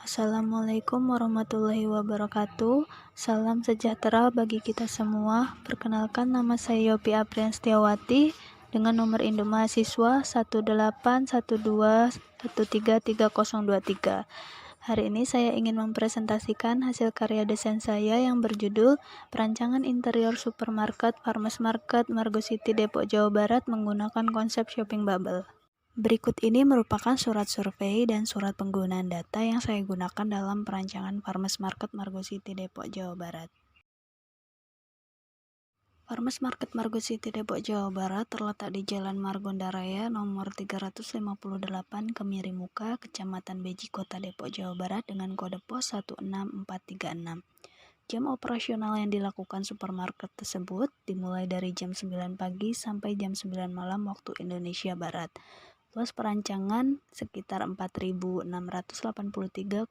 Assalamualaikum warahmatullahi wabarakatuh. Salam sejahtera bagi kita semua. Perkenalkan, nama saya Yopi Aprian Setiawati dengan nomor induk mahasiswa 18121333023. Hari ini saya ingin mempresentasikan hasil karya desain saya yang berjudul Perancangan Interior Supermarket Farmers Market Margo City Depok Jawa Barat menggunakan konsep shopping bubble. Berikut ini merupakan surat survei dan surat penggunaan data yang saya gunakan dalam perancangan Farmers Market Margo City Depok Jawa Barat. Farmers Market Margo City Depok Jawa Barat terletak di Jalan Margonda Raya nomor 358 Kemiri-Muka, Kecamatan Beji, Kota Depok, Jawa Barat dengan kode pos 16436. Jam operasional yang dilakukan supermarket tersebut dimulai dari jam 9 pagi sampai jam 9 malam waktu Indonesia Barat. Luas perancangan sekitar 4.683,43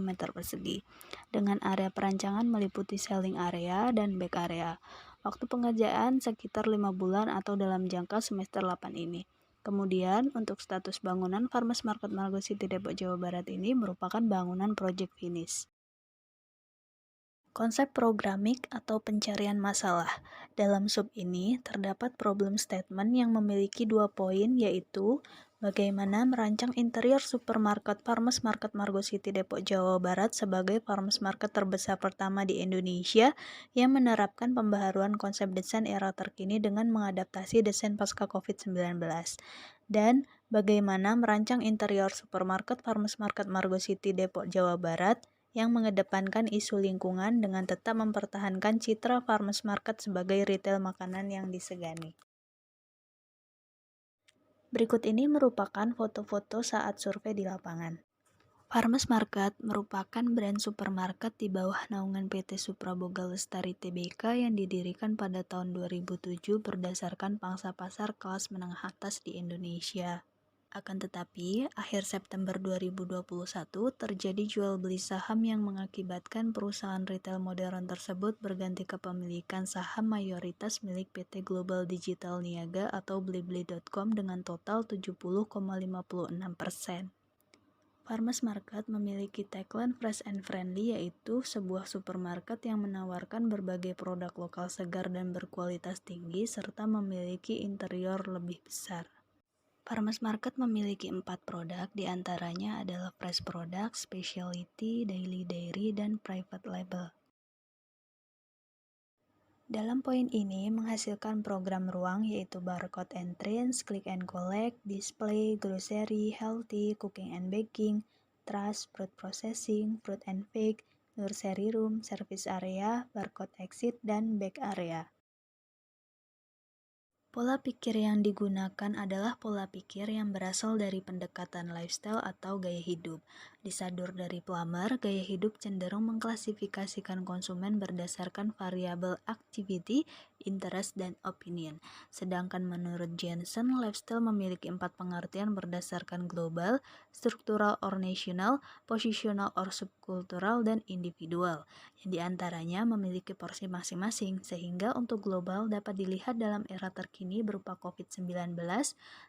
meter persegi, dengan area perancangan meliputi selling area dan back area. Waktu pengerjaan sekitar 5 bulan atau dalam jangka semester 8 ini. Kemudian, untuk status bangunan Farmers Market Margo City Depok Jawa Barat ini merupakan bangunan project finish. Konsep programming atau pencarian masalah. Dalam sub ini terdapat problem statement yang memiliki 2 poin, yaitu bagaimana merancang interior supermarket Farmers Market Margo City Depok Jawa Barat sebagai farmers market terbesar pertama di Indonesia yang menerapkan pembaharuan konsep desain era terkini dengan mengadaptasi desain pasca COVID-19. Dan bagaimana merancang interior supermarket Farmers Market Margo City Depok Jawa Barat yang mengedepankan isu lingkungan dengan tetap mempertahankan citra farmers market sebagai retail makanan yang disegani. Berikut ini merupakan foto-foto saat survei di lapangan. Farmers Market merupakan brand supermarket di bawah naungan PT Supraboga Lestari Tbk yang didirikan pada tahun 2007 berdasarkan pangsa pasar kelas menengah atas di Indonesia. Akan tetapi, akhir September 2021 terjadi jual beli saham yang mengakibatkan perusahaan retail modern tersebut berganti kepemilikan saham mayoritas milik PT Global Digital Niaga atau Blibli.com dengan total 70,56%. Farmers Market memiliki tagline Fresh and Friendly, yaitu sebuah supermarket yang menawarkan berbagai produk lokal segar dan berkualitas tinggi serta memiliki interior lebih besar. Farmers Market memiliki 4 produk, diantaranya adalah fresh product, specialty, daily dairy, dan private label. Dalam poin ini menghasilkan program ruang yaitu barcode entrance, click and collect, display, grocery, healthy, cooking and baking, trash, fruit processing, fruit and fake, nursery room, service area, barcode exit, dan back area. Pola pikir yang digunakan adalah pola pikir yang berasal dari pendekatan lifestyle atau gaya hidup. Disadur dari Plummer, gaya hidup cenderung mengklasifikasikan konsumen berdasarkan variabel activity, interest, dan opinion. Sedangkan menurut Jensen, lifestyle memiliki 4 pengertian berdasarkan global, struktural or national, positional or subkultural, dan individual, yang diantaranya memiliki porsi masing-masing, sehingga untuk global dapat dilihat dalam era terkini berupa COVID-19,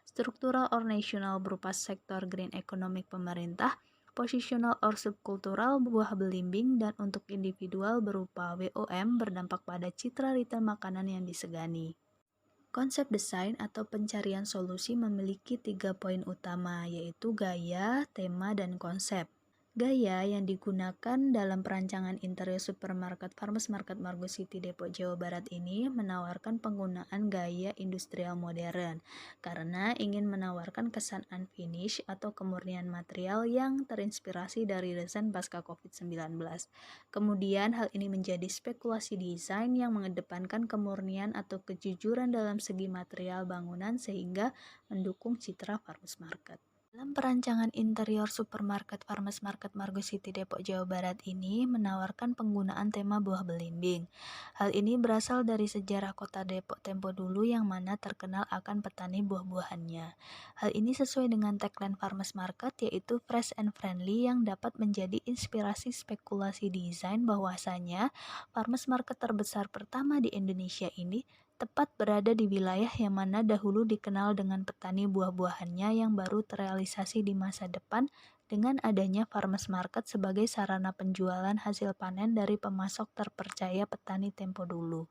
struktural or national berupa sektor green economic pemerintah, positional or subkultural buah belimbing, dan untuk individual berupa WOM berdampak pada citra retail makanan yang disegani. Konsep desain atau pencarian solusi memiliki 3 poin utama, yaitu gaya, tema, dan konsep. Gaya yang digunakan dalam perancangan interior supermarket Farmers Market Margo City Depok Jawa Barat ini menawarkan penggunaan gaya industrial modern karena ingin menawarkan kesan unfinished atau kemurnian material yang terinspirasi dari desain pasca COVID-19. Kemudian hal ini menjadi spekulasi desain yang mengedepankan kemurnian atau kejujuran dalam segi material bangunan sehingga mendukung citra Farmers Market. Dalam perancangan interior supermarket Farmers Market Margo City Depok Jawa Barat ini menawarkan penggunaan tema buah belimbing. Hal ini berasal dari sejarah kota Depok tempo dulu yang mana terkenal akan petani buah-buahannya. Hal ini sesuai dengan tagline Farmers Market yaitu fresh and friendly yang dapat menjadi inspirasi spekulasi desain bahwasanya Farmers Market terbesar pertama di Indonesia ini tepat berada di wilayah yang mana dahulu dikenal dengan petani buah-buahannya yang baru terrealisasi di masa depan dengan adanya farmers market sebagai sarana penjualan hasil panen dari pemasok terpercaya petani tempo dulu.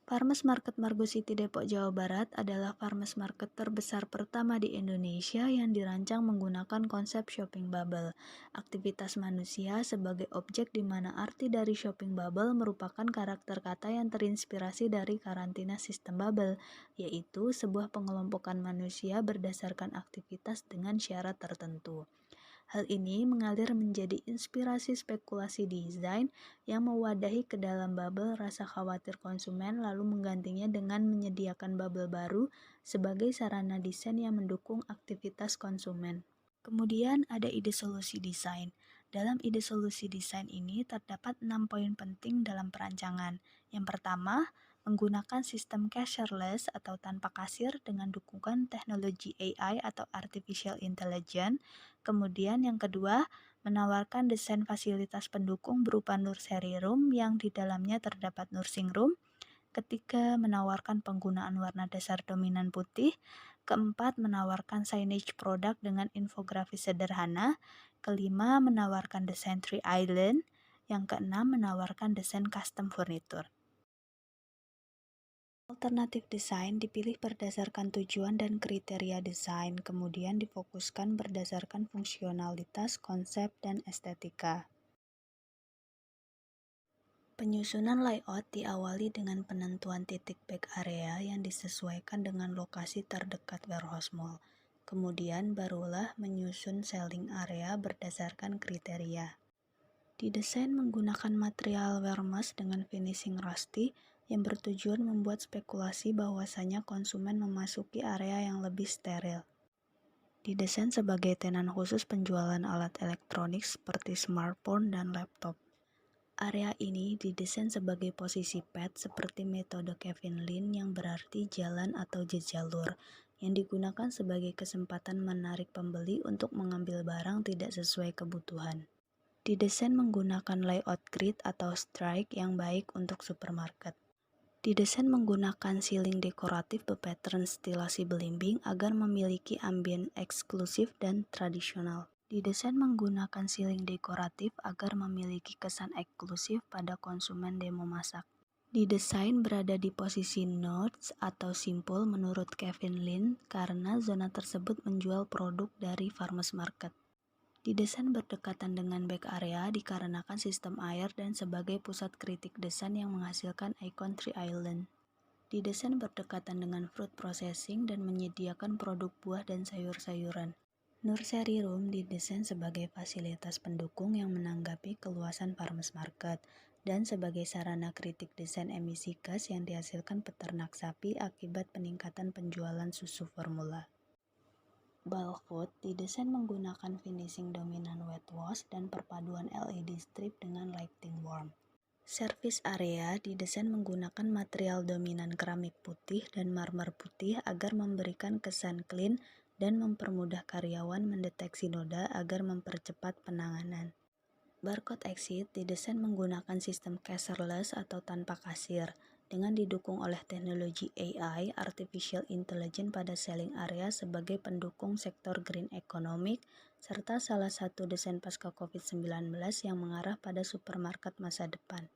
Farmers Market Margo City Depok, Jawa Barat adalah farmers market terbesar pertama di Indonesia yang dirancang menggunakan konsep shopping bubble. Aktivitas manusia sebagai objek di mana arti dari shopping bubble merupakan karakter kata yang terinspirasi dari karantina sistem bubble, yaitu sebuah pengelompokan manusia berdasarkan aktivitas dengan syarat tertentu. Hal ini mengalir menjadi inspirasi spekulasi desain yang mewadahi ke dalam bubble rasa khawatir konsumen lalu menggantinya dengan menyediakan bubble baru sebagai sarana desain yang mendukung aktivitas konsumen. Kemudian ada ide solusi desain. Dalam ide solusi desain ini terdapat 6 poin penting dalam perancangan. Yang pertama, menggunakan sistem cashierless atau tanpa kasir dengan dukungan teknologi AI atau Artificial Intelligence. Kemudian yang kedua, menawarkan desain fasilitas pendukung berupa nursery room yang di dalamnya terdapat nursing room. Ketiga, menawarkan penggunaan warna dasar dominan putih. Keempat, menawarkan signage produk dengan infografis sederhana. Kelima, menawarkan desain tree island. Yang keenam, menawarkan desain custom furniture. Alternatif desain dipilih berdasarkan tujuan dan kriteria desain, kemudian difokuskan berdasarkan fungsionalitas, konsep, dan estetika. Penyusunan layout diawali dengan penentuan titik back area yang disesuaikan dengan lokasi terdekat warehouse mall. Kemudian barulah menyusun selling area berdasarkan kriteria. Didesain menggunakan material Vermeer dengan finishing rusty yang bertujuan membuat spekulasi bahwasanya konsumen memasuki area yang lebih steril. Didesain sebagai tenan khusus penjualan alat elektronik seperti smartphone dan laptop. Area ini didesain sebagai posisi pad seperti metode Kevin Lin yang berarti jalan atau jalur, yang digunakan sebagai kesempatan menarik pembeli untuk mengambil barang tidak sesuai kebutuhan. Didesain menggunakan layout grid atau strike yang baik untuk supermarket. Didesain menggunakan ceiling dekoratif berpattern stilasi belimbing agar memiliki ambien eksklusif dan tradisional. Didesain menggunakan ceiling dekoratif agar memiliki kesan eksklusif pada konsumen demo masak. Didesain berada di posisi nodes atau simpul menurut Kevin Lin karena zona tersebut menjual produk dari farmers market. Didesain berdekatan dengan back area dikarenakan sistem air dan sebagai pusat kritik desain yang menghasilkan ikon Tree Island. Didesain berdekatan dengan fruit processing dan menyediakan produk buah dan sayur-sayuran. Nursery room didesain sebagai fasilitas pendukung yang menanggapi keluasan farmers market dan sebagai sarana kritik desain emisi gas yang dihasilkan peternak sapi akibat peningkatan penjualan susu formula. Bulk food didesain menggunakan finishing dominan wet wash dan perpaduan LED strip dengan lighting warm. Service area didesain menggunakan material dominan keramik putih dan marmer putih agar memberikan kesan clean dan mempermudah karyawan mendeteksi noda agar mempercepat penanganan. Barcode exit didesain menggunakan sistem cashierless atau tanpa kasir, dengan didukung oleh teknologi AI, Artificial Intelligence pada selling area sebagai pendukung sektor green economic, serta salah satu desain pasca COVID-19 yang mengarah pada supermarket masa depan.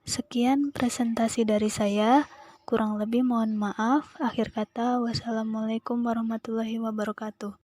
Sekian presentasi dari saya. Kurang lebih mohon maaf. Akhir kata, wassalamualaikum warahmatullahi wabarakatuh.